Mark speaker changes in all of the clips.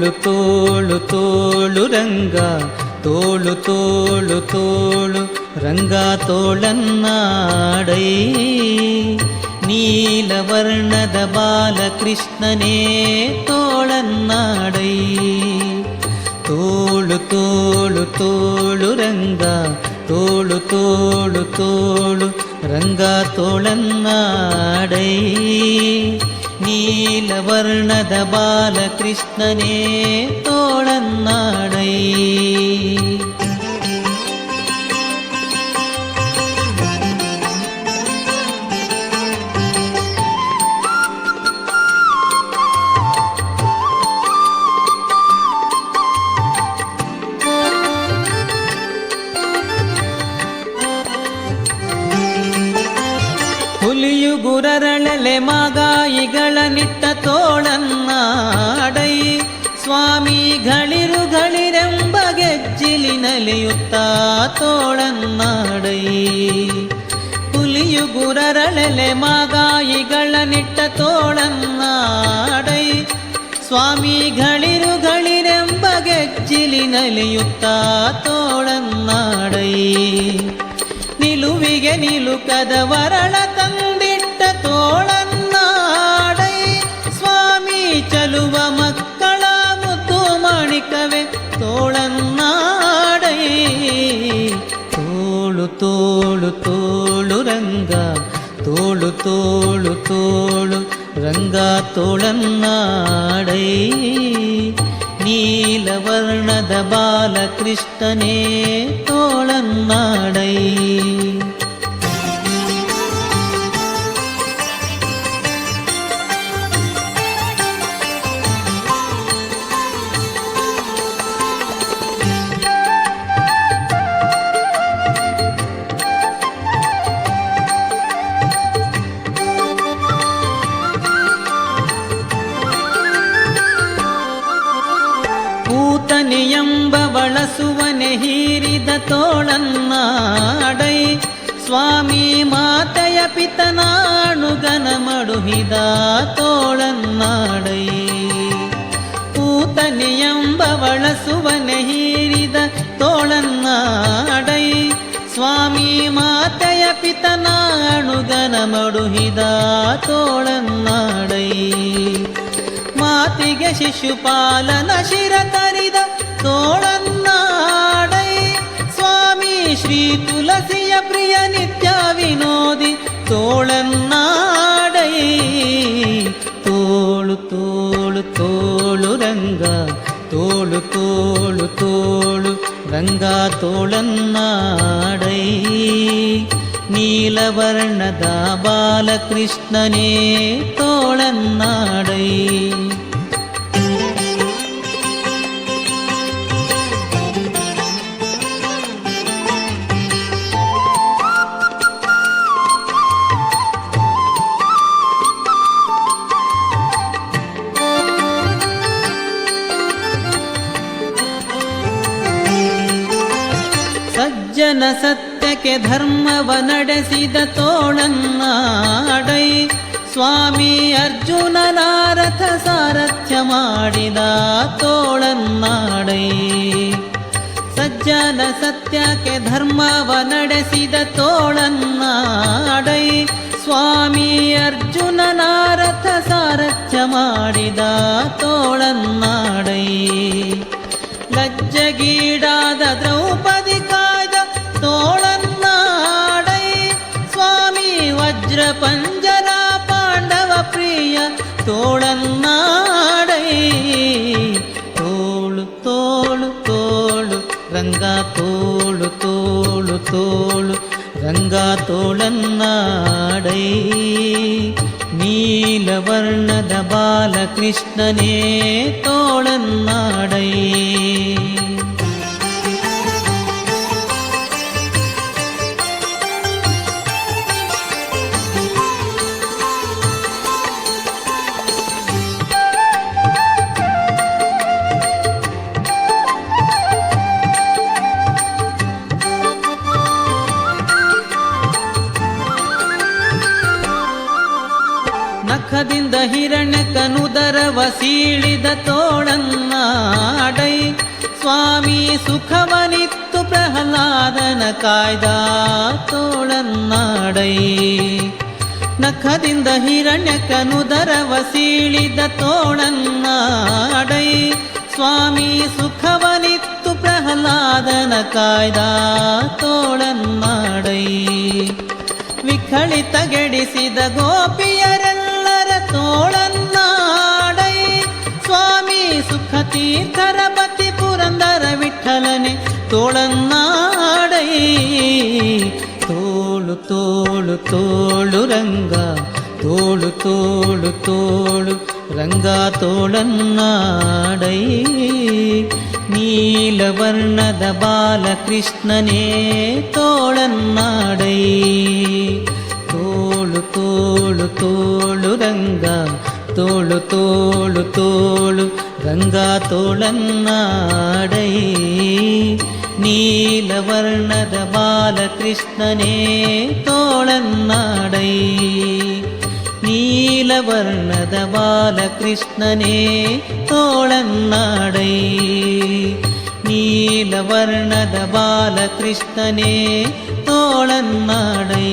Speaker 1: ತೋಳು ತೋಳು ತೋಳು ರಂಗ, ತೋಳು ತೋಳು ತೋಳು ರಂಗ ತೋಳನ್ನಾಡೈ. ನೀಲವರ್ಣದ ಬಾಲಕೃಷ್ಣನೇ ತೋಳನ್ನಾಡೈ. ತೋಳು ತೋಳು ತೋಳು ರಂಗ, ತೋಳು ತೋಳು ತೋಳು ರಂಗ ತೋಳನ್ನಾಡೈ. ನೀಲವರ್ಣದ ಬಾಲಕೃಷ್ಣನೇ ತೋಳನ್ನಾಡೈ. ಹುಲಿಯು ಗುರರಳಲೆ ಮಾಗಾಯಿಗಳ ನಿಟ್ಟ ತೋಳನ್ನಾಡೈ. ಸ್ವಾಮಿಗಳಿರುಗಳಿರೆಂಬ ಗೆಜ್ಜಿಲಿನಲಿಯುತ್ತ ತೋಳನ್ನಾಡೈ. ಹುಲಿಯು ಗುರರಳಲೆ ಮಾಗಾಯಿಗಳ ನಿಟ್ಟ ತೋಳನ್ನಾಡೈ. ಸ್ವಾಮಿಗಳಿರುಗಳಿರೆಂಬ ಗೆಜ್ಜಿಲಿನಲಿಯುತ್ತ ತೋಳನ್ನಾಡೈ. ನಿಲುವಿಗೆ ನಿಲುಕದ ವರಳ ತಂದಿಟ್ಟ ತೋಳನ್ನಾಡೈ. ಸ್ವಾಮಿ ಚಲುವ ಮಕ್ಕಳ ಮುದ್ದು ಮಾಣಿಕವೇ ತೋಳನ್ನಾಡೈ. ತೋಳು ತೋಳು ತೋಳು ರಂಗ, ತೋಳು ತೋಳು ತೋಳು ರಂಗ ತೋಳನ್ನಾಡೈ. ನೀಲವರ್ಣದ ಬಾಲಕೃಷ್ಣನೇ ತೋಳನ್ನಾಡೈ. ಎಂಬ ಬಳಸುವನೆ ಹೀರಿದ ತೋಳನ್ನಾಡೈ. ಸ್ವಾಮಿ ಮಾತೆಯ ಪಿತನಾಣುಗನ ಮಡುಹಿದ ತೋಳನ್ನಾಡೈ. ಪೂತನೆ ಎಂಬ ಬಳಸುವನೆ ಹೀರಿದ ತೋಳನ್ನಾಡೈ. ಸ್ವಾಮಿ ಮಾತೆಯ ಪಿತನಾಣುಗನ ಮಡುಹಿದ ತೋಳನ್ನಾಡೈ. ಮಾತಿಗೆ ಶಿಶುಪಾಲನ ಶಿರ ತರಿದ ತೋಳನ್ನಾಡೈ. ಸ್ವಾಮಿ ಶ್ರೀ ತುಳಸಿಯ ಪ್ರಿಯ ನಿತ್ಯ ವಿನೋದಿ ತೋಳನ್ನಾಡೈ. ತೋಳು ತೋಳು ತೋಳು ರಂಗ, ತೋಳು ತೋಳು ತೋಳು ರಂಗ ತೋಳನ್ನಾಡೈ. ನೀಲವರ್ಣದ ಬಾಲಕೃಷ್ಣನೇ ತೋಳನ್ನಾಡೈ. ಸಜ್ಜನ ಸತ್ಯಕ್ಕೆ ಧರ್ಮವ ನಡೆಸಿದ ತೋಳನ್ನಾಡೈ. ಸ್ವಾಮಿ ಅರ್ಜುನನ ರಥ ಸಾರಥ್ಯ ಮಾಡಿದ ತೋಳನ್ನಾಡೈ. ಸಜ್ಜನ ಸತ್ಯಕ್ಕೆ ಧರ್ಮವ ನಡೆಸಿದ ತೋಳನ್ನಾಡೈ. ಸ್ವಾಮಿ ಅರ್ಜುನನ ರಥ ಸಾರಥ್ಯ ಮಾಡಿದ ತೋಳನ್ನಾಡೈ. ಲಜ್ಜಗೀಡಾದ ದ್ರೌಪದಿ ಕಾಯ್ದ ತೋಳನ್ನಾಡೈ. ಸ್ವಾಮಿ ವಜ್ರ ಪಂಜರ ಪಾಂಡವ ಪ್ರಿಯ ತೋಳನ್ನಾಡೈ. ತೋಳು ತೋಳು ತೋಳು ರಂಗ, ತೋಳು ತೋಳು ತೋಳು ರಂಗ ತೋಳನ್ನಾಡೈ. ನೀಲವರ್ಣದ ಬಾಲಕೃಷ್ಣನೇ ತೋಳನ್ನಾಡೈ. ನಖದಿಂದ ಹಿರಣ್ಯಕನುದರವ ಸೀಳಿದ ತೋಳನ್ನಾಡೈ ಸ್ವಾಮಿ ಸುಖವನಿತ್ತು ಪ್ರಹ್ಲಾದನ ಕಾಯ್ದ ತೋಳನ್ನಾಡೈ ನಖದಿಂದ ಹಿರಣ್ಯಕನುದರವ ಸೀಳಿದ ತೋಳನ್ನಾಡೈ ಸ್ವಾಮಿ ಸುಖವನಿತ್ತು ಪ್ರಹ್ಲಾದನ ಕಾಯ್ದ ತೋಳನ್ನಾಡೈ ವಿಖಳಿತಗೆಡಿಸಿದ ಗೋಪಿಯರೆಲ್ಲರ ತೋಳನ್ನಾಡೈ ಸ್ವಾಮಿ ಸುಖತೀರ್ಥರ ಪತಿ ಪುರಂದರ ವಿಠಲನೆ ತೋಳನ್ನಾಡೈ ತೋಳು ತೋಳು ತೋಳು ರಂಗ ತೋಳು ತೋಳು ತೋಳು ರಂಗ ತೋಳನ್ನಾಡೈ ನೀಲವರ್ಣದ ಬಾಲಕೃಷ್ಣನೇ ತೋಳನ್ನಾಡೈ ತೋಳು ತೋಳು ತೋಳು ರಂಗ ತೋಳು ತೋಳು ತೋಳು ರಂಗ ತೋಳನ್ನಾಡೈ ನೀಲವರ್ಣದ ಬಾಲಕೃಷ್ಣನೇ ತೋಳನ್ನಾಡೈ ನೀಲವರ್ಣದ ಬಾಲಕೃಷ್ಣನೇ ತೋಳನ್ನಾಡೈ ನೀಲವರ್ಣದ ಬಾಲಕೃಷ್ಣನೇ ತೋಳನ್ನಾಡೈ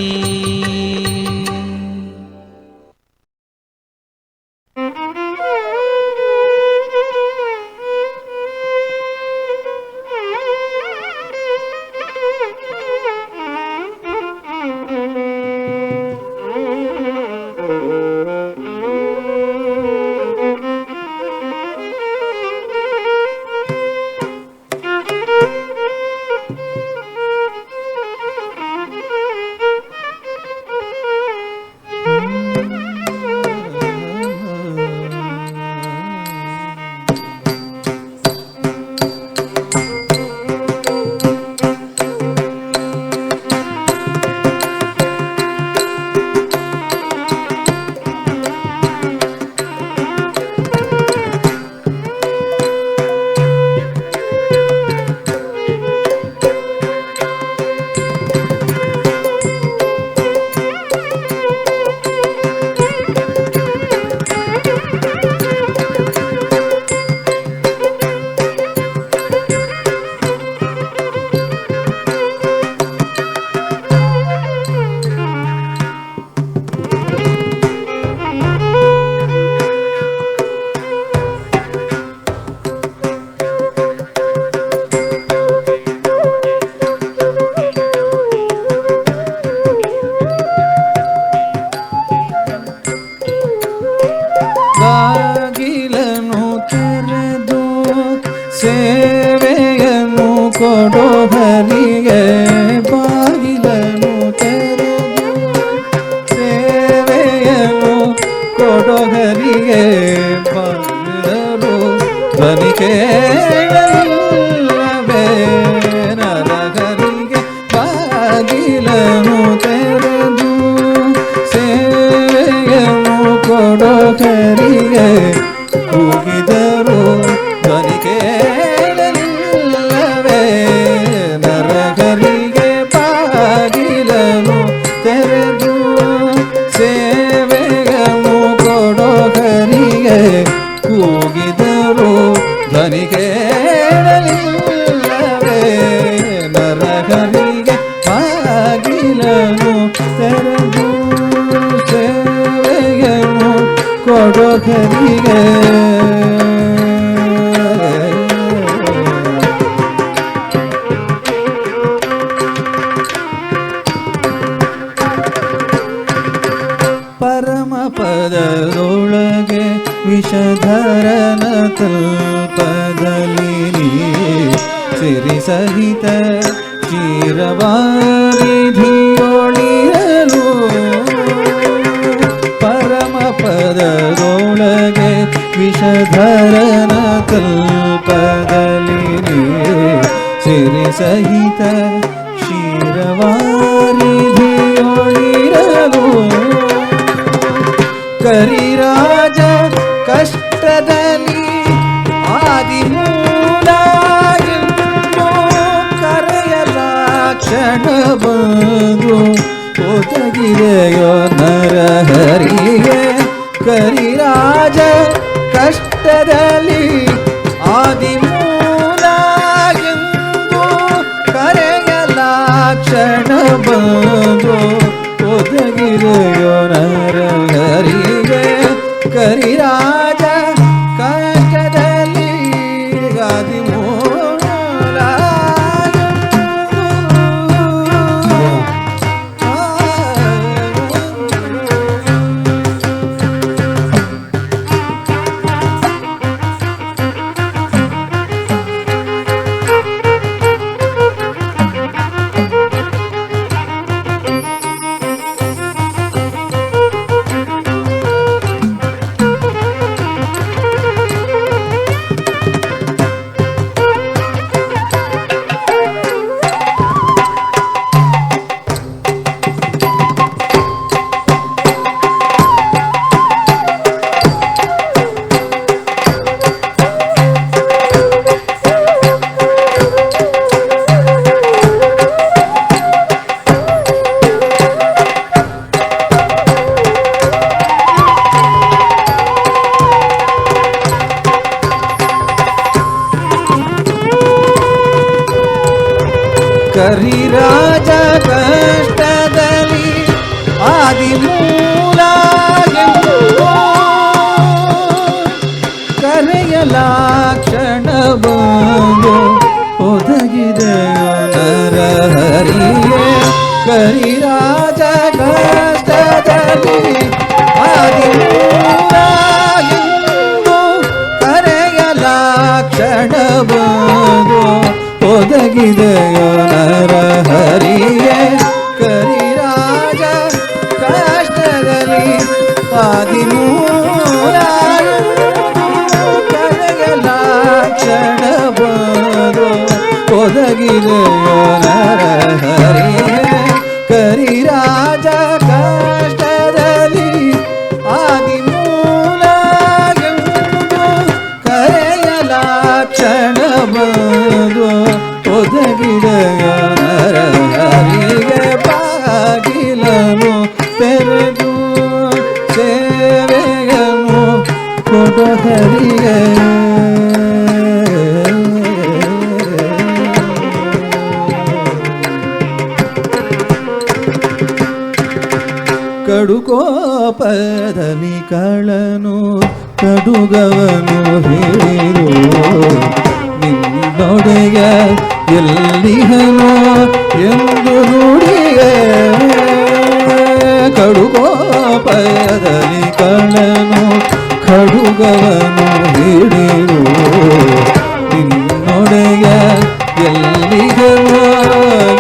Speaker 2: ಒದಗಿದೆಯೋ ನರಹರಿಗೆ ಕರಿರ ಬಂದು ಒದಗಿದೆಯೋ ನರಹರಿಗೆ ಕರಿರಾಜ ಕಷ್ಟದಲ್ಲಿ ಗಾದಿ ಮೂಲ ಕರಿರಾಜ ಕಷ್ಟದಲ್ಲಿ ಆದಿಮೂಲ ಕರೆಯಲಾಕ್ಷಣ ಬಂದು ಒದಗಿದೆಯೋ ನರಹರಿಗೆ ಕರಿರಾಜ ಕಷ್ಟದಲ್ಲಿ ಆದಿಮೂಲ ಕರೆಯಲಾಕ್ಷಣ ಬಂದು ಒದಗಿದೆಯೋ ನರಹರಿಗೆ ಕರಿರಾಜ ಕಷ್ಟದಲ್ಲಿ ಆದಿಮೂಲ ಕರೆಯಲಾಕ್ಷಣ ಬಂದು ಒದಗಿದೆಯೋ ನರಹರಿಗೆ ಕರಿರಾಜ ಕಷ್ಟದಲ್ಲಿ ಆದಿಮೂಲ ಕರೆಯಲಾಕ್ಷಣ ಬಂದು ಒದಗಿದೆಯೋ ನರಹರಿಗೆ ಬಾಗಿಲನು ತೆರೆದು ಸೇವೆಯನ್ನು ಕೊಡಹರಿಗೆ ಕಡುಕೋಪದಲ್ಲಿ ಕಳನು ಕಡುಗವನು ಹಿಡಿದು ನಿನ್ನೊಡೆಯ ಎಲ್ಲಿಹನೋ ಎಂದು ನುಡಿಯೇ ಕಡುಕೋಪದಲ್ಲಿ ಕಳನು ಕಡುಗವನು ಹಿಡಿದು ನಿನ್ನೊಡೆಯ ಎಲ್ಲಿಹನೋ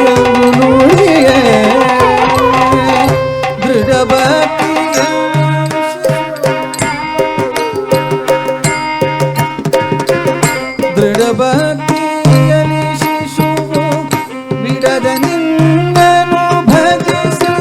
Speaker 2: ಎಂದು ನುಡಿಯೇ ದೃಢಭಕ್ತಿಯಲ್ಲಿ ಶಿಶುವು ಬಿಡದ ನಿನ್ನನು ಭಜಿಸು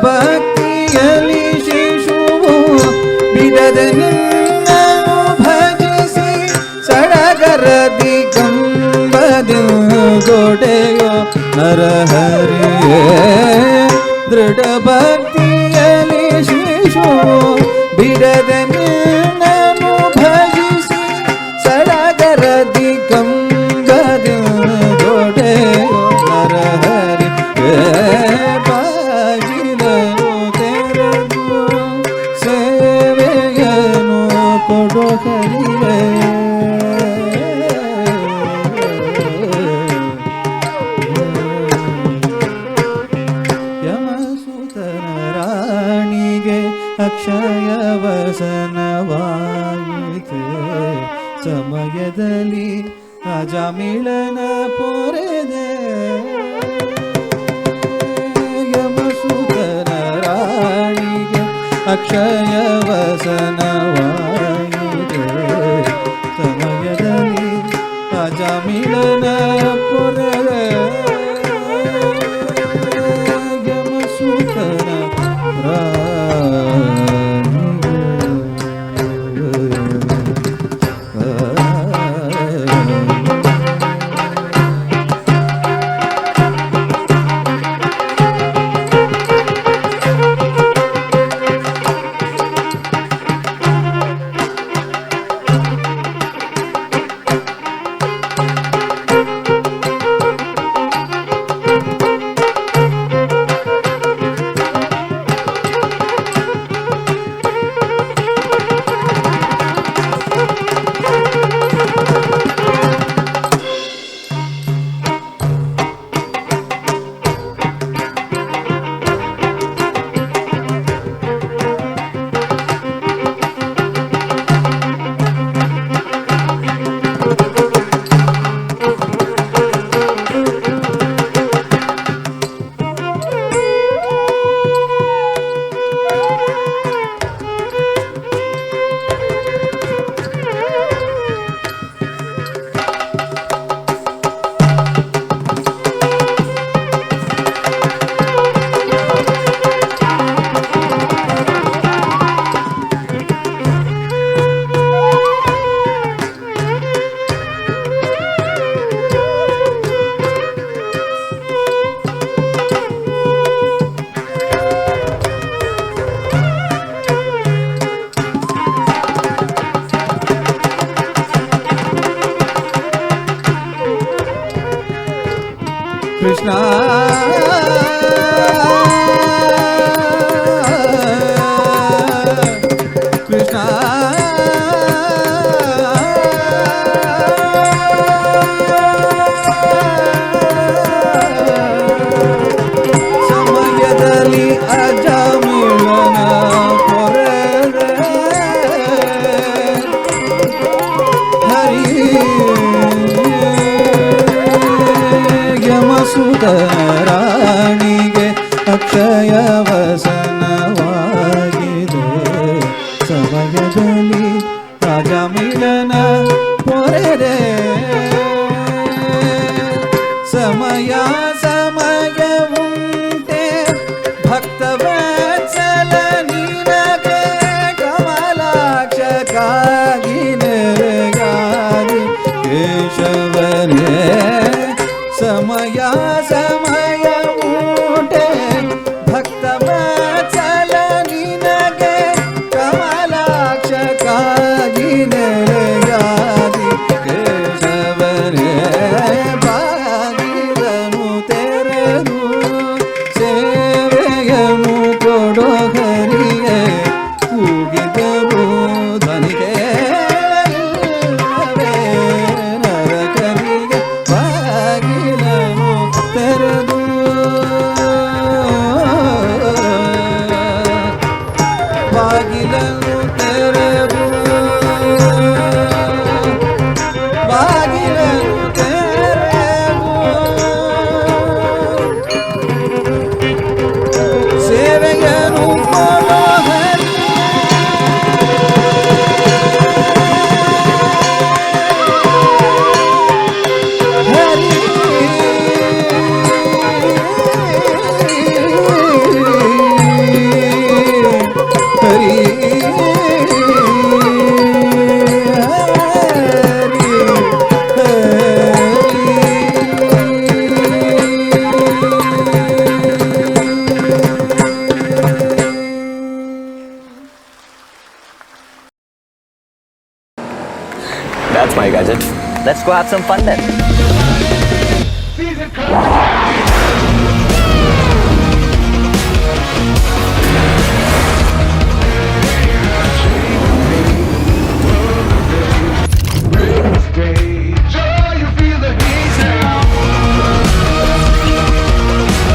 Speaker 2: ಭಕ್ತಿಯಲ್ಲಿ ಶಿಶುವು ಬಿಡದೆ ನಿನ್ನನು ಭಜಿಸಿ ಸಡಗರದಿ ಕಂಬದೊಡೆಯೋ ನರಹರಿಯೇ ದೃಢ ಭಕ್ತಿಯಲ್ಲಿ ಶಿಶುವು ಬಿಡದೆ ನಿನ್ನನು ಭಜಿಸಿ ಸಡಗರದಿ ಕಂಬದೊಡೆಯೋ ನರಹರಿ ಬಾಗಿಲನು ತೆರೆದು ಸೇವೆಯನು ಕೊಡು ಹರಿಯೇ ಯಮಸುತನ ರಾಣಿಗೆ ಅಕ್ಷಯ ವಸನವಾಯಿತೆ ಸಮಯದಲ್ಲಿ ಅಜಮಿಳನ ಪೊರೆದೆ ಯಮಸುತನ ರಾಣಿಗೆ ಅಕ್ಷಯ ವಸನವಾಯಿತೆ ಸಮಯದಲ್ಲಿ ಅಜಮಿಳನ ಪೊರೆದೆ ಯಮಸುತನ ಕೃಷ್ಣ ಕೃಷ್ಣ ಸಮಯದಲ್ಲಿ ಅಜಮಿಳನ ಪೊರೆದೆ ಹರಿ ಯಮಸುತರಾಣಿಗೆ ಅಕ್ಷಯ ವಸನವಾಗಿದೆ ಸಮಯದಲ್ಲಿ ಅಜಮಿಳನ ಪೊರೆದೆ ಸಮಯ ಸಮಯವುಂಟೆ ಭಕ್ತವತ್ಸಲ ನಿನಗೆ ಕಮಲಾಕ್ಷಕ್ಕಾಗಿ ನೆರೆಯಾದಿ ಕೇಶವನೇ ಸಮಯ ಸಮಯವುಂಟೆ ಭಕ್ತವತ್ಸಲ ನಿನಗೆ ಕಮಲಾಕ್ಷಕ್ಕಾಗಿ ನೆರೆಯಾದಿ Keshava
Speaker 3: Let's go have some fun then.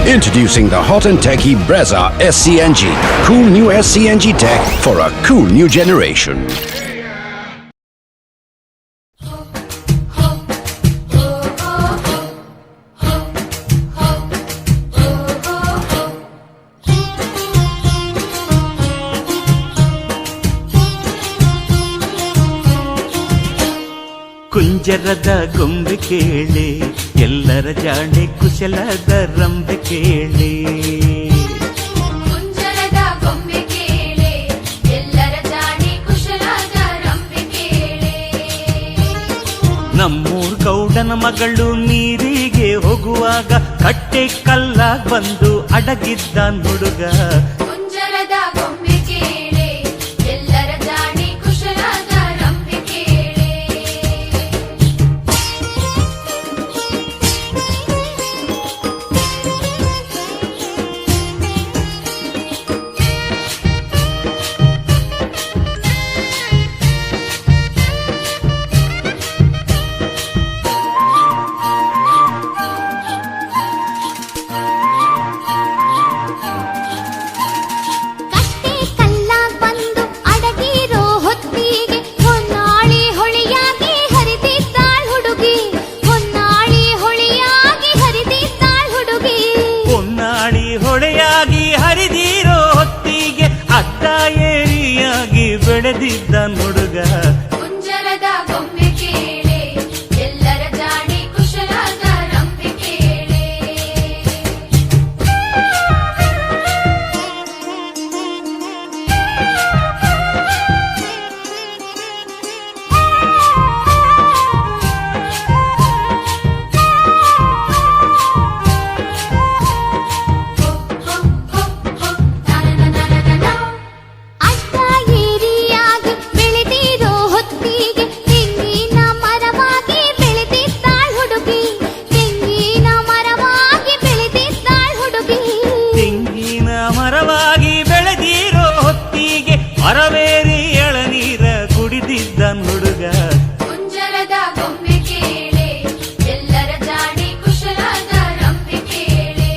Speaker 4: Introducing the hot and techy Brezza SCNG. Cool new SCNG tech for a cool new generation.
Speaker 5: ಕುಂಜರದ ಗೊಂಬೆ ಕೇಳಿ ಎಲ್ಲರ ಜಾಣೆ ಕುಶಲದ ರಂಬೆ ಕೇಳಿ.
Speaker 6: ಕುಂಜರದ ಗೊಂಬೆ ಕೇಳಿ ಎಲ್ಲರ ಜಾಣೆ ಕುಶಲದ ರಂಬೆ ಕೇಳಿ.
Speaker 5: ನಮ್ಮೂರ್ ಗೌಡನ ಮಗಳು ನೀರಿಗೆ ಹೋಗುವಾಗ ಕಟ್ಟೆ ಕಲ್ಲಾಗ್ ಬಂದು ಅಡಗಿದ್ದ ಹುಡುಗ.
Speaker 6: ಕುಂಜರದ ಗೊಂಬೆ ಕೇಳಿ ಎಲ್ಲರ ಜಾಣೆ ಕುಶಲದ ರಂಬೆ ಕೇಳಿ. ಕಟ್ಟೆ ಕಲ್ಲಾಗ್ ಬಂದು ಅಡಗಿರೋ ಹೊತ್ತಿಗೆ ಹೊನ್ನಾಳಿ ಹೊಳೆಯಾಗಿ ಹರಿದಿದ್ದಾಳ್ ಹುಡುಗಿ. ಹೊನ್ನಾಳಿ ಹೊಳೆಯಾಗಿ ಹರಿದಿದ್ದಾಳ್ ಹುಡುಗಿ.
Speaker 5: ಹೊನ್ನಾಳಿ ಹೊಳೆಯಾಗಿ ಹರಿದಿರೋ ಹೊತ್ತಿಗೆ ಅಡ್ಡ ಏರಿಯಾಗಿ ಬೆಳೆದಿದ್ದ ಹುಡುಗ.
Speaker 6: ಕುಂಜರದ ಗೊಂಬೆ ಕೇಳಿ ಎಲ್ಲರ ಜಾಣೆ ಕುಶಲದ ರಂಬೆ ಕೇಳಿ. ಅಡ್ಡ ಏರಿಯಾಗಿ ಬೆಳೆದಿರೋ ಹೊತ್ತಿಗೆ ತೆಂಗಿನ ಮರವಾಗಿ ಬೆಳೆದಿದ್ದಾಳ್ ಹುಡುಗಿ. ತೆಂಗಿನ ಮರವಾಗಿ ಬೆಳೆದಿದ್ದಾಳ್ ಹುಡುಗಿ.
Speaker 5: ತೆಂಗಿನ ಮರವಾಗಿ ಬೆಳೆದಿರೋ ಹೊತ್ತಿಗೆ ಮರವೇರಿ ಎಳನೀರ ಕುಡಿದಿದ್ದ ಹುಡುಗ.
Speaker 6: ಕುಂಜರದ ಗೊಂಬೆ ಕೇಳಿ ಎಲ್ಲರ ಜಾಣೆ ಕುಶಲದ ರಂಬೆ ಕೇಳಿ.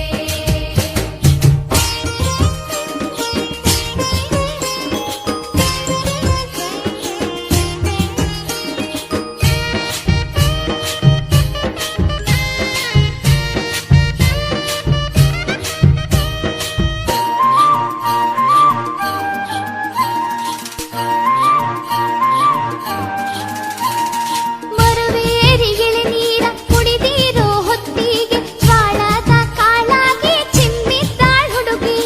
Speaker 6: ಮರವೇರಿ ಎಳೆನೀರ ಕುಡಿದಿರೋ ಹೊತ್ತಿಗೆ ಜ್ವಾಳದ ಕಾಳಾಗಿ ಚಿಮ್ಮಿದ್ದಾಳ್ ಹುಡುಗಿ.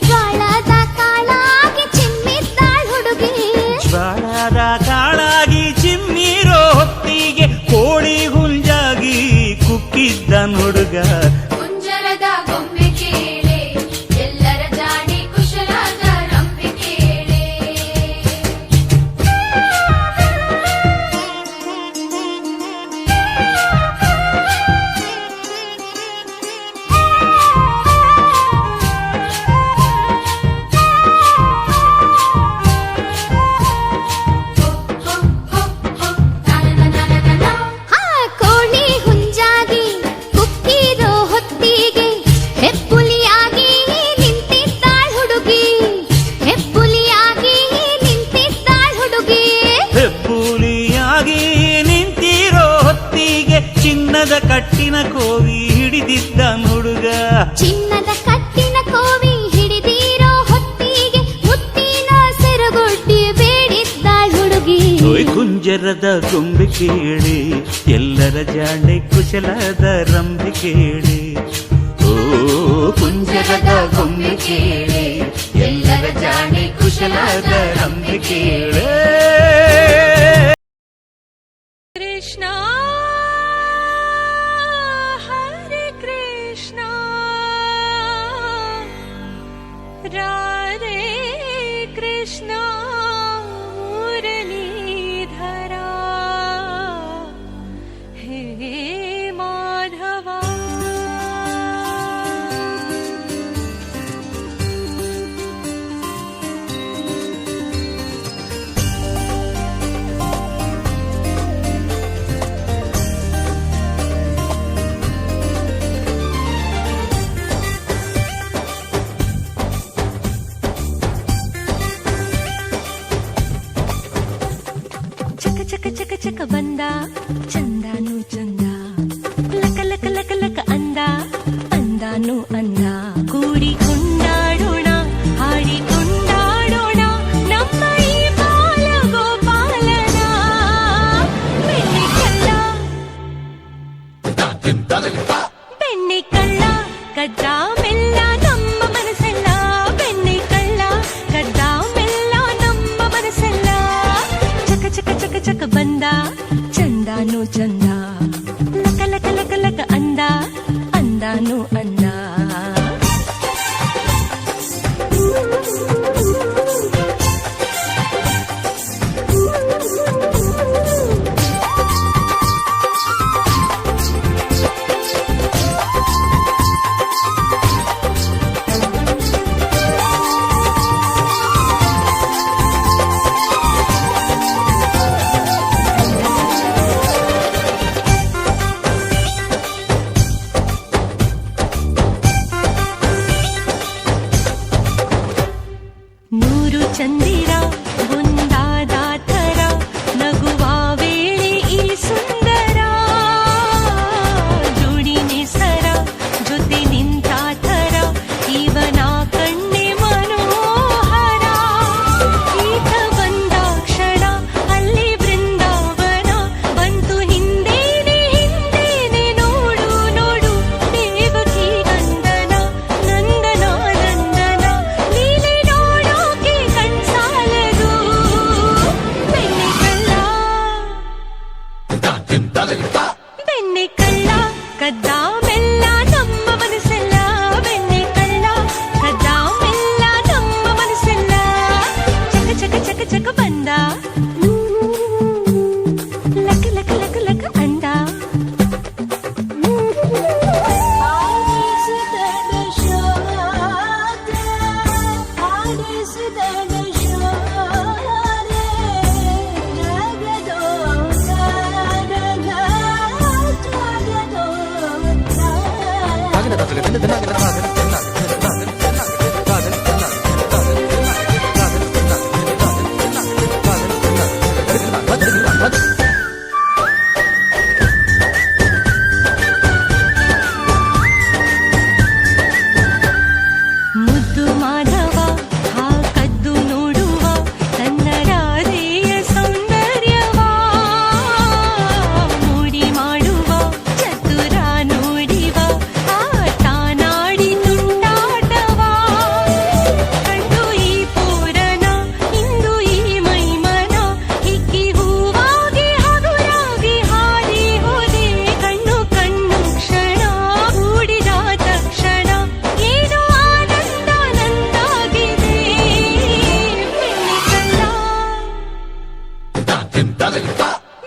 Speaker 6: ಜ್ವಾಳದ ಕಾಳಾಗಿ ಚಿಮ್ಮಿದ್ದಾಳ್ ಹುಡುಗಿ.
Speaker 5: ಜ್ವಾಳದ ಕಾಳಾಗಿ ಚಿಮ್ಮಿರೋ ಹೊತ್ತಿಗೆ ಕೋಳಿ ಹುಂಜಾಗಿ ಕುಕ್ಕಿದ್ದ ಹುಡುಗ.
Speaker 6: ಕುಂಜರದ ಗೊಂಬೆ ಕೇಳಿ ಎಲ್ಲರ ಜಾಣೆ ಕುಶಲದ ರಂಬೆ ಕೇಳಿ. ಹಾ, ಕೋಳಿ ಹುಂಜಾಗಿ ಕುಕ್ಕಿರೋ ಹೊತ್ತಿಗೆ ಹೆಬ್ಬುಲಿಯಾಗಿ ನಿಂತಿದ್ದಾಳ್ ಹುಡುಗಿ. ಹೆಬ್ಬುಲಿಯಾಗಿ ನಿಂತಿದ್ದಾಳ್ ಹುಡುಗಿ.
Speaker 5: ಹೆಬ್ಬುಲಿಯಾಗಿ ನಿಂತಿರೋ ಹೊತ್ತಿಗೆ ಚಿನ್ನದ ಕಟ್ಟಿನ ಕೋವಿ ಹಿಡಿದಿದ್ದ ಹುಡುಗ.
Speaker 6: ಚಿನ್ನದ ಕಟ್ಟಿನ ಕೋವಿ ಹಿಡಿದಿರೋ ಹೊತ್ತಿಗೆ ಮುತ್ತಿನ ಸೆರಗೊಡ್ಡಿ ಬೇಡಿದ್ದಾಳ್ ಹುಡುಗಿ.
Speaker 5: ಓಯ್ ಕುಂಜರದ ಗೊಂಬೆ ಕೇಳಿ ಎಲ್ಲರ ಜಾಣೆ ಕುಶಲದ ರಂಬೆ ಕೇಳಿ. ಓ ಕುಂಜರದ ಗೊಂಬೆ ಕೇಳಿ ಎಲ್ಲರ ಜಾಣೆ ಕುಶಲದ ರಂಬೆ ಕೇಳಿ.
Speaker 7: ಕೃಷ್ಣ ಹರೇ ಕೃಷ್ಣ ರಾಧೆ ಕೃಷ್ಣ ಮುರಳೀಧರ ಚಕ ಬಂದ ಚಂದಾನು ಚಂದ ಲಕ ಲಕ ಲಕ ಲಕ ಅಂದ ಅಂದಾನು ಅಂದ ಕೂಡಿ ಕೊಂಡಾಡೋಣ ಹಾಡಿ ಕೊಂಡಾಡೋಣ ನಮ್ಮ ಈ ಬಾಲ ಗೋಪಾಲನ ಬೆಣ್ಣೆ ಕಳ್ಳ ಬೆಣ್ಣೆ ಕಳ್ಳ ಕದ್ದ ಮೆಲ್ಲ ನಮ್ಮ ಮನಸ್ಸೆಲ್ಲ ಬೆಣ್ಣೆ ಕಳ್ಳ ಕದ್ದ ಮೆಲ್ಲ ನಮ್ಮ ಮನಸ್ಸೆಲ್ಲ ಚಕ ಚಕ ಚಕ ಚಕ ಬಂದ ಚಂದಾನು ಚಂದ ಲಕ ಲಕ ಲಕ ಲಕ ಅಂದ ಅಂದಾನು ಅಂದ ನೂರು ಚಂದಿರ ಒಂದಾದ ಥರ ನಗುವ ವೇಳೆ ಈ ಸುಂದರ ಜೋಡಿ ನಿಸರ ಜೊತೆ ನಿಂತ ಥರ ಇವನ ಕಣ್ಣೆ ಮನೋಹರ ಈತ ಬಂದ ಕ್ಷಣ ಅಲ್ಲಿ ಬೃಂದಾವನ ಬಂತು ಹಿಂದೇನೆ ಹಿಂದೇನೆ ನೋಡು ನೋಡು ದೇವಕಿ ನಂದನ ನಂದನ ನಂದನ ಲೀಲೆ ನೋಡೋಕೆ ಕಣ್ಸಾಲದು ಬೆಣ್ಣೆ ಕಳ್ಳ ಬೆಣ್ಣೆ ಕಳ್ಳ ಕದ್ದ ಮೆಲ್ಲ ನಮ್ಮ ಮನಸ್ಸೆಲ್ಲ ಬೆಣ್ಣೆ ಕಳ್ಳ ಕದ್ದ ಮೆಲ್ಲ ನಮ್ಮ ಮನಸ್ಸೆಲ್ಲ ಚಕ ಚಕ ಚಕ ಚಕ ಬಂದ ಲಕ ಲಕ ಲಕ ಲಕ ಅಂದ ಮುದ್ದು ಮಾಧವ ಹಾ ಕದ್ದು ನೋಡುವ ತನ್ನ ರಾಧೆಯ ಸೌಂದರ್ಯವ ಮೂಡಿ ಮಾಡುವ ಚತುರ ನೋಡಿವ ಆಟ ನಾಡಿ ತುಂಡಾಟವ ಕಂಡು ಈ ಪೂರನ ಇಂದು ಈ ಮೈಮನ ಹಿಕ್ಕಿ ಹೂವಾಗಿ ಹಗುರಾಗಿ ಹಾರಿ ಹೋದೆ ಕಣ್ಣು ಕಣ್ಣು ಕ್ಷಣ ಕೂಡಿದ ತಕ್ಷಣ ಏನೋ ಆನಂದ ನಂದಾಗಿದೆ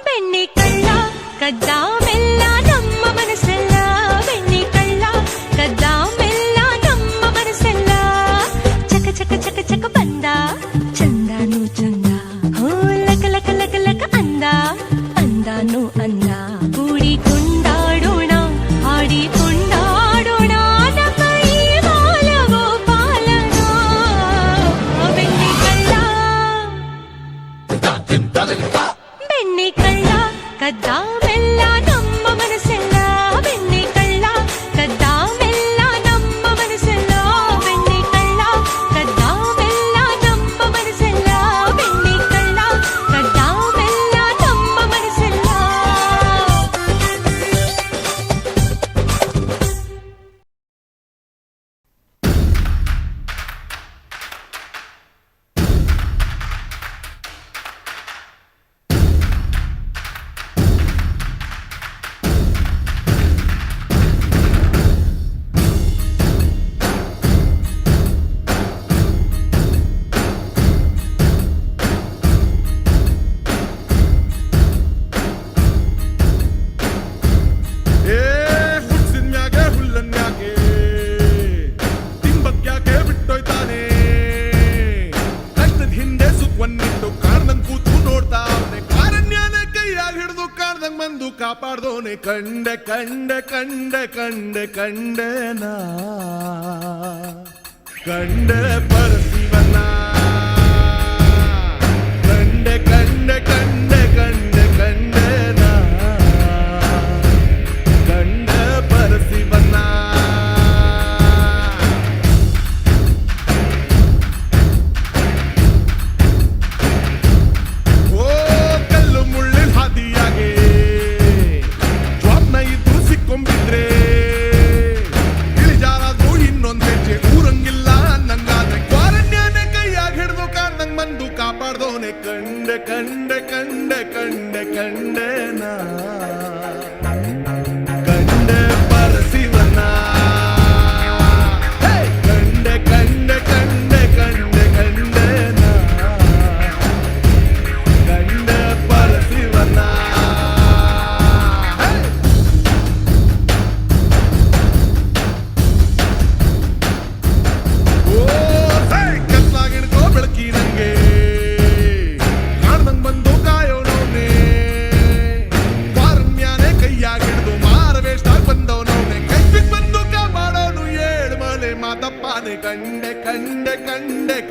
Speaker 7: ಬೆಣ್ಣೆ ಕಳ್ಳ ಕದ್ದ ಮೆಲ್ಲ ನಮ್ಮ ಮನಸ್ಸೆಲ್ಲ ಬೆಣ್ಣೆ ಕಳ್ಳ ಕದ್ದ ಮೆಲ್ಲ ನಮ್ಮ ಮನಸ್ಸೆಲ್ಲ ಚಕ ಚಕ ಚಕ ಚಕ ಬಂದ ಚಂದಾನು ಚಂದ ಹೋ ಲಕ ಲಕ ಲಕ ಲಕ ಅಂದ ಅಂದಾನು ಅಂದ ಕೂಡಿ ಕೊಂಡಾಡೋಣ ಹಾಡಿ ಕೊಂಡಾಡೋಣ ನಮ್ಮ ಈ ಬಾಲ ಗೋಪಾಲನ ಬೆಣ್ಣೆ ಕಳ್ಳ ಬೆಣ್ಣೆ ಕಳ್ಳ ಕದ್ದ ಮೆಲ್ಲ ನಮ್ಮ ಮನಸ್ಸೆಲ್ಲ ಬೆಣ್ಣೆ ಕಳ್ಳ ಕದ್ದ ಮೆಲ್ಲ ನಮ್ಮ ಮನಸ್ಸೆಲ್ಲ ಬೆಣ್ಣೆ ಕಳ್ಳ ಕದ್ದ ಮೆಲ್ಲ ನಮ್ಮ ಮನಸ್ಸೆಲ್ಲ ಬೆಣ್ಣೆ ಕಳ್ಳ ಕದ್ದ ಮೆಲ್ಲ ನಮ್ಮ ಮನಸ್ಸೆಲ್ಲ
Speaker 3: ಹುಡ್ಸಿನ್ಯಾಗೆ ಹುಲ್ಲನ್ಯಾಗೆ ತಿಂಬಕ್ಯಾಕೆ ಬಿಟ್ಟೋಯ್ತಾನೆ ಕಷ್ಟದ ಹಿಂದೆ ಸುಖವನ್ನಿಟ್ಟು ಕಾಣ್ದಂಗ್ ಕೂತು ನೋಡ್ತಾವನೆ ಕಾರಣ್ಯನ ಕೈಯಾಗ ಹಿಡಿದು ಕಾಣ್ದಂಗ್ ಬಂದು ಕಾಪಾಡ್ದೋನೆ ಕಂಡೆ ಕಂಡೆ ಕಂಡೆ ಕಂಡೆ ಕಂಡೆನ ಕಂಡೆ ಪರಶಿವನ ಕಂಡೆ ಕಂಡೆ ಕಂಡೆ ಕಂಡೆ ಕಂಡೆ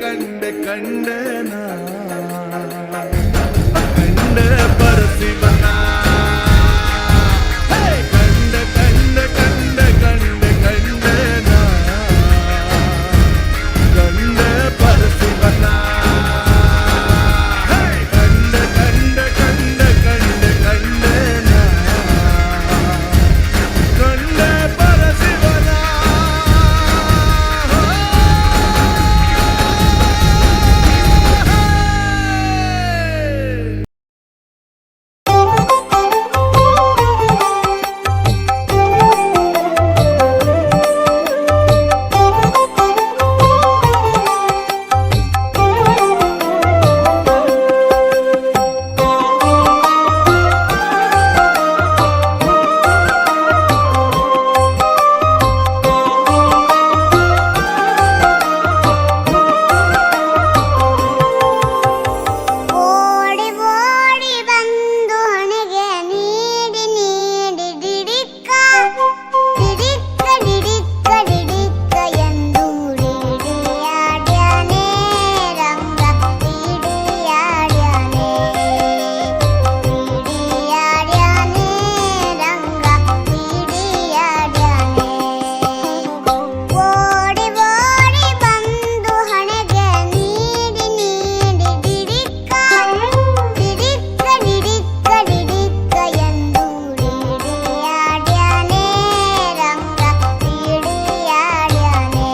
Speaker 3: ಕಂಡೆ ಕಂಡೆನ ಕಂಡೆ ಪರಸಿವನ ಕಂಡೆ ಕಂಡೆ ಕಂಡೆ ಕಂಡೆ ಕಂಡೆನ ಕಂಡೆ ಪರಸಿವನ ಕಂಡೆ ಕಂಡೆ ಕಂಡೆ ಕಂಡೆ ಕಂಡೆನ ಕಂಡೆ ಪರಸಿವನ
Speaker 6: ಓಡಿ ಓಡಿ ಬಂದು ಹಣೆಗೆ ನೀಡಿ ನೀಡಿ ಡಿಡಿಕ್ಕ ಡಿಡಿಕ್ಕ ಡಿಡಿಕ್ಕ ಡಿಡಿಕ್ಕ ಎಂದು ಡಿಡಿಯಾಡ್ಯಾನೆ ರಂಗ ಡಿಡಿಯಾಡ್ಯಾನೆ ಡಿಡಿಯಾಡ್ಯಾನೆ ರಂಗ ಡಿಡಿಯಾಡ್ಯಾನೆ ಓಡಿ ಓಡಿ ಬಂದು ಹಣೆಗೆ ನೀಡಿ ನೀಡಿ ಡಿಡಿಕ್ಕ ಡಿಡಿಕ್ಕ ಡಿಡಿಕ್ಕ ಡಿಡಿಕ್ಕ ಎಂದು ಡಿಡಿಯಾಡ್ಯಾನೆ ರಂಗ ಡಿಡಿಯಾಡ್ಯಾನೆ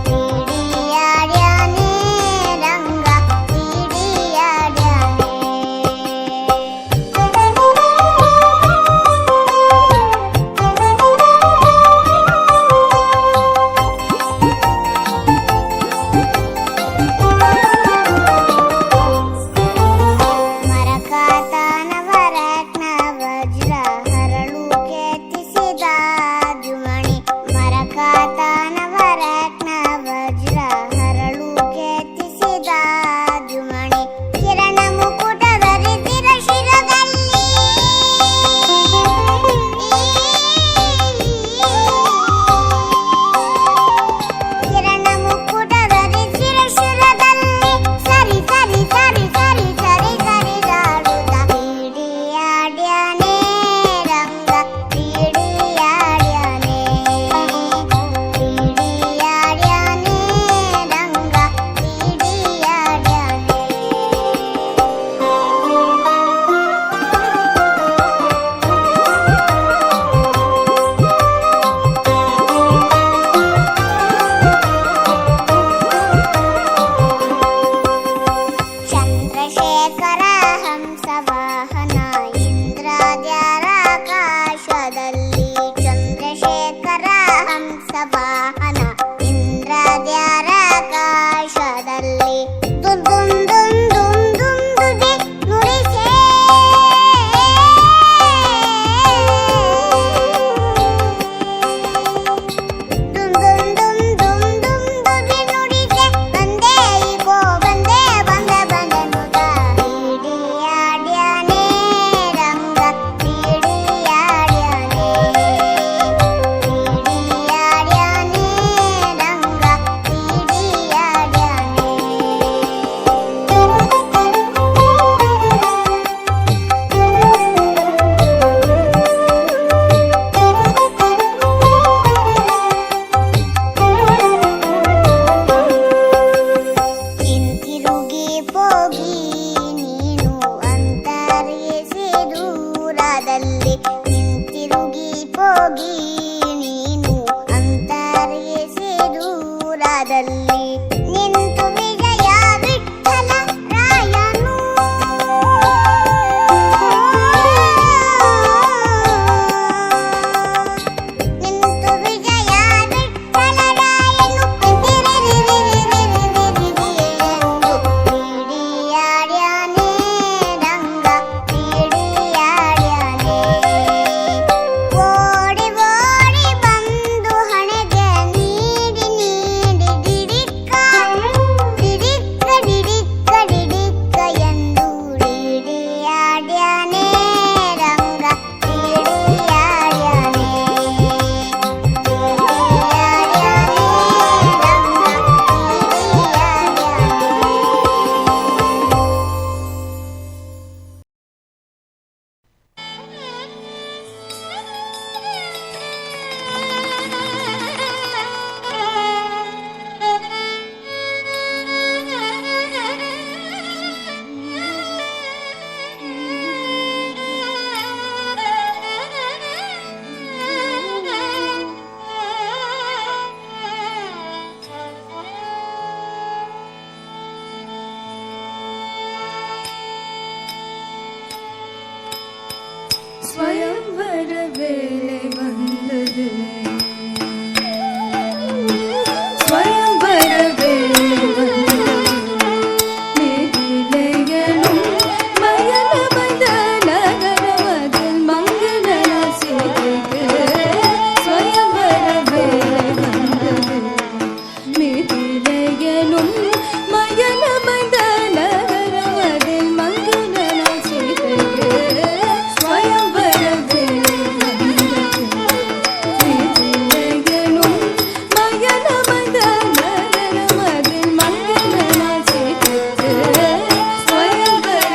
Speaker 6: ಡಿಡಿಯಾಡ್ಯಾನೆ ರಂಗ ಮರಕಾತನ ವರತ್ನ ವಜ್ರ ಹರಳು ಕೆತ್ತಿಸಿದ ಜುಮಣಿ ಮರಕಾತನ ವರತ್ನ ವಜ್ರ ಹರಳು ಕೆತ್ತಿಸಿದ ಜುಮಣಿ ಕಿರಣ ಮುಕುಟ ಧರಿಸಿದ ಶಿರದಲ್ಲಿ ಕಿರಣ ಮುಕುಟ ಧರಿಸಿದ ಶಿರದಲ್ಲಿ ಸರಿ ಸರಿ ಸರಿ ಸರಿ ಸರಿ ಸರಿದಾಡುತ್ತ ಡಿಡಿಯಾಡ್ಯಾನೆ ರಂಗ ಡಿಡಿಯಾಡ್ಯಾನೆ ಡಿಡಿಯಾಡ್ಯಾನೆ ರಂಗ ಡಿಡಿಯಾಡ್ಯಾನೆ ಚಂದ್ರಶೇಖರ ಹಂಸವಾಹನ ಇಂದ್ರಾದ್ಯಾರಾಕಾಶದಲ್ಲಿ ಚಂದ್ರಶೇಖರ ಹಂಸವಾಹನ ಇಂದ್ರಾದ್ಯಾರಾಕಾಶದಲ್ಲಿ ದುಂ ದುಂ ದುಂ ದುಂ ದುಂ ದುದಿ ನುಡಿಸೇ ದುಂ ದುಂ ದುಂ ದುಂ ದುಂ ದುದಿ ನುಡಿಸೆ ಬಂದೇ ಈಗೋ ಬಂದೆ ಬಂದೆ ಬಂದೆನುಗ ಡಿಡಿಯಾಡ್ಯಾನೆ ರಂಗ ಡಿಡಿಯಾಡ್ಯಾನೆ ಡಿಡಿಯಾಡ್ಯಾನೆ ರಂಗ ಹಿಂತಿರುಗಿ ಹೋಗಿ ನೀನು ಅಂತರಿಸಿ ದೂರದಲ್ಲಿ ಹಿಂತಿರುಗಿ ಹೋಗಿ ನೀನು ಅಂತರಿಸಿ ದೂರದಲ್ಲಿ ನಿಂತು ವಿಜಯ ವಿಠಲ ರಾಯನು ನಿಂತು ವಿಜಯ ವಿಠಲ ರಾಯನು ಡಿಡಿಯಾಡ್ಯಾನೆ ರಂಗ ಡಿಡಿಯಾಡ್ಯಾನೆ ಓಡಿ ಓಡಿ ಬಂದು ಹಣೆಗೆ ನೀಡಿ ನೀಡಿ ಡಿಡಿಕ್ಕ
Speaker 8: ಸ್ವಯಂವರ ವೇಳೆ ಬಂದದು ಸ್ವಯಂವರ ವೇಳೆ ಬಂದದು ಮಿಥಿಲೆಯನು ಮಯನ ಬದಲ ನಗರವದಿಲ್ ಮಂಗಲನ ಸೀತೆಗೆ ಸ್ವಯಂವರ ವೇಳೆ ಬಂದದು ಮಿಥಿಲೆಯನು ಮಯನ ಬದಲ ನಗರವದಿಲ್ ಮಂಗಲನ ಸೀತೆಗೆ ಸ್ವಯಂವರ ವೇಳೆ ಬಂದದು ಮಿಥಿಲೆಯನು ಮಯನ ಬದಲ ನಗರವದಿಲ್ ಮಂಗಲನ ಸೀತೆಗೆ ಸ್ವಯಂವರ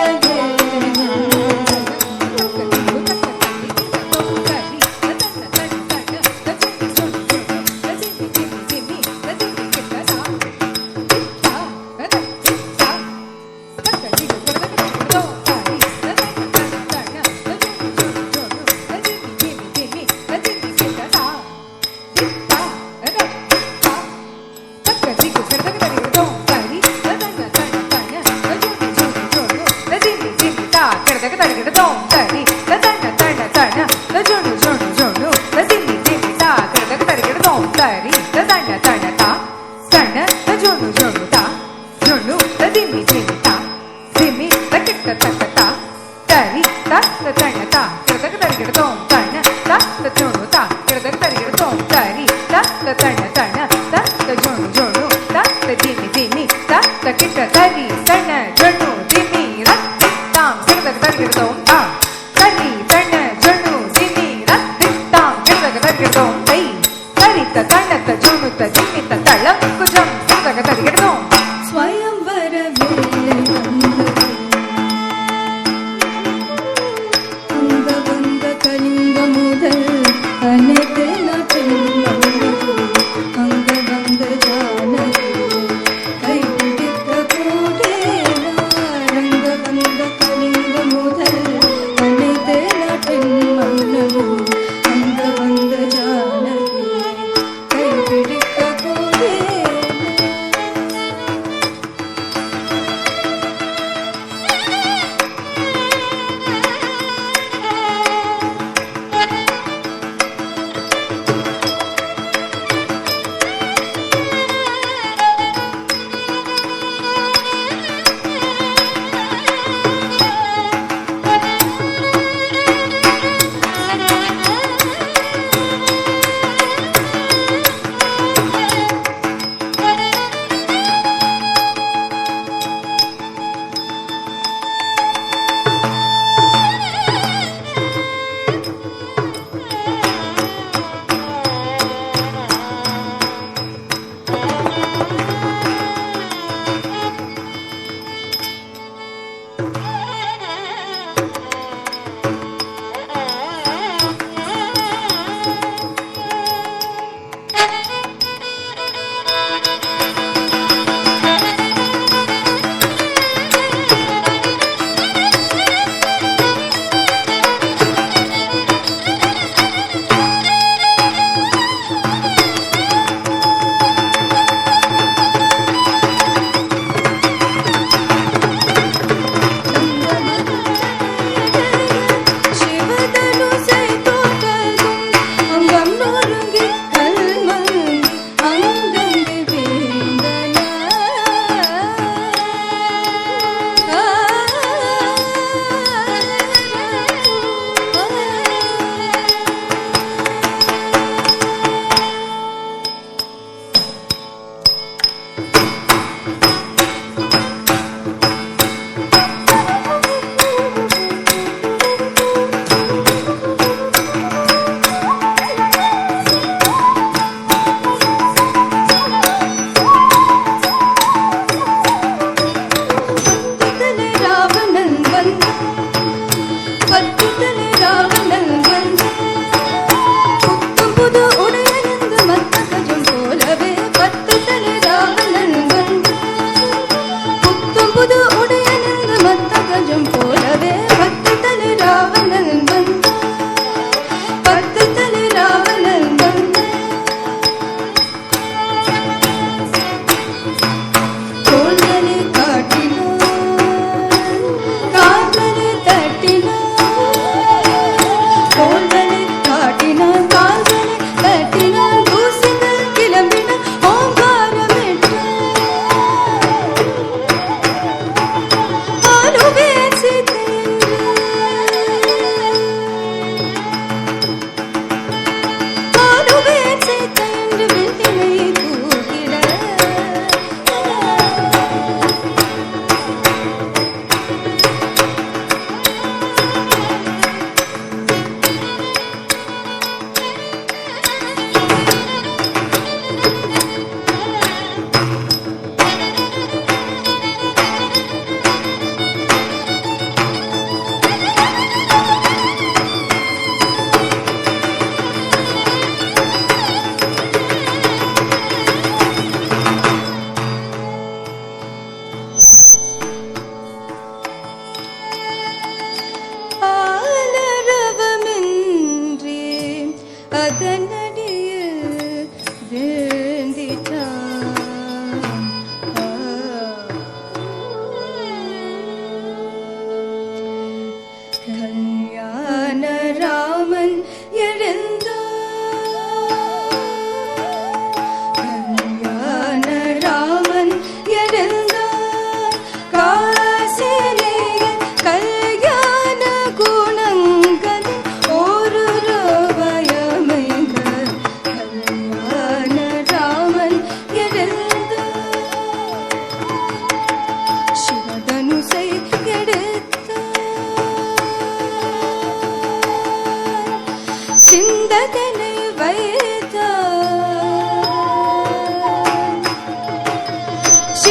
Speaker 8: ಸ್ವಯಂವರ ವೇಳೆ ಬಂದದು ಅಂಗವಂಗ ಕಲಿಂಗ முதல் அனைத்தன பெண்மணிக்கு அங்கவங்க ஜானகி கைபிடிக்க கூடேனார் அங்கவங்க கலிங்க முதல் அனைத்தன பெண்மணிக்கு அங்கவங்க ஜானகி கைபிடிக்க கூடேனார்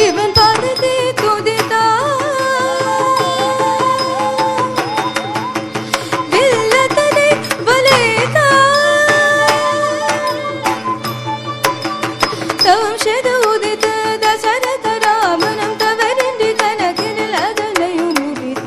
Speaker 8: ಶಿವನ್ ಪಾದತೆ ತುದಿತಾ ವಿಲ್ಲತನೆ ಬಲೇತಾ ವಂಶದ ಉದಿತ ದಶರಥ ರಾಮನಂ ತವರಿಂಡಿ ಕನಕಿನಲದಲಯು ನುಡಿತ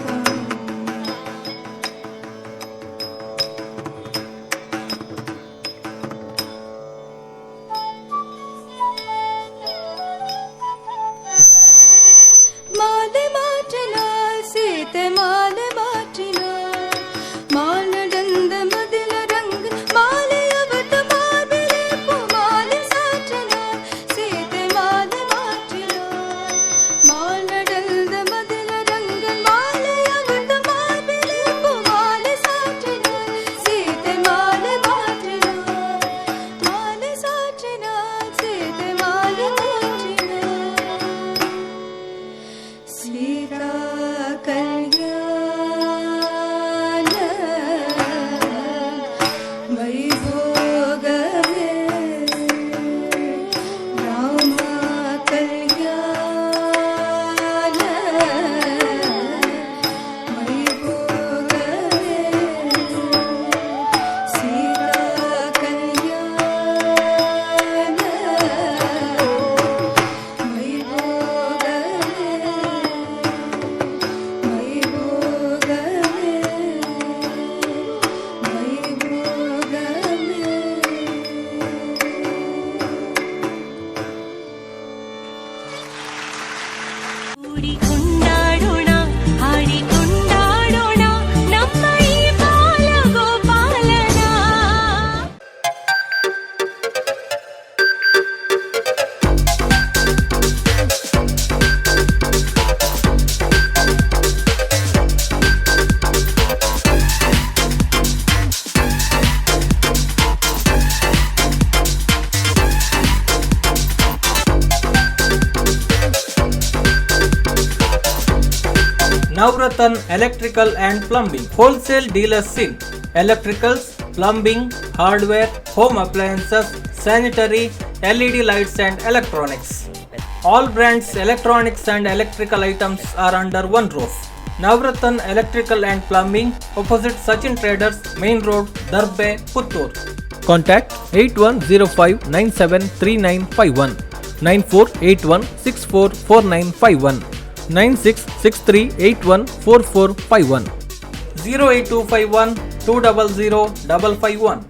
Speaker 8: மாலை மாற்றினாள் சீத்தை மாலை மாற்றினாள் மானடந்த மதில ரங்கு மாலை அவத்த மார்பிலே பூ மாலை சாற்றினாள் சீத்தை மாலை மாற்றினாள் மானடந்த மதில ரங்கு மாலை அவத்த மார்பிலே பூ மாலை சாற்றினாள் சீத்தை மாலை மாற்றினாள் மாலை சாற்றினாள் சீத்தை மாலை மாற்றினாள் சீதா கல்யாண வைபோகமே ராம கல்யாண வைபோகமே சீதா கல்யாண
Speaker 7: ಕೂಡಿ ಕೊಂಡಾಡೋಣ ಹಾಡಿ ಕೊಂಡಾಡೋಣ ನಮ್ಮ ಈ ಬಾಲ ಗೋಪಾಲನ
Speaker 9: Navratan Electrical and Plumbing Wholesale Dealers in Electricals, Plumbing, Hardware, Home Appliances, Sanitary, LED Lights and Electronics. All brands electronics and electrical items are under one roof. Navratan Electrical and Plumbing opposite Sachin Traders, Main Road, Darbe, Puttur. Contact 8105973951 9481644951 9663814451 08251 200 551.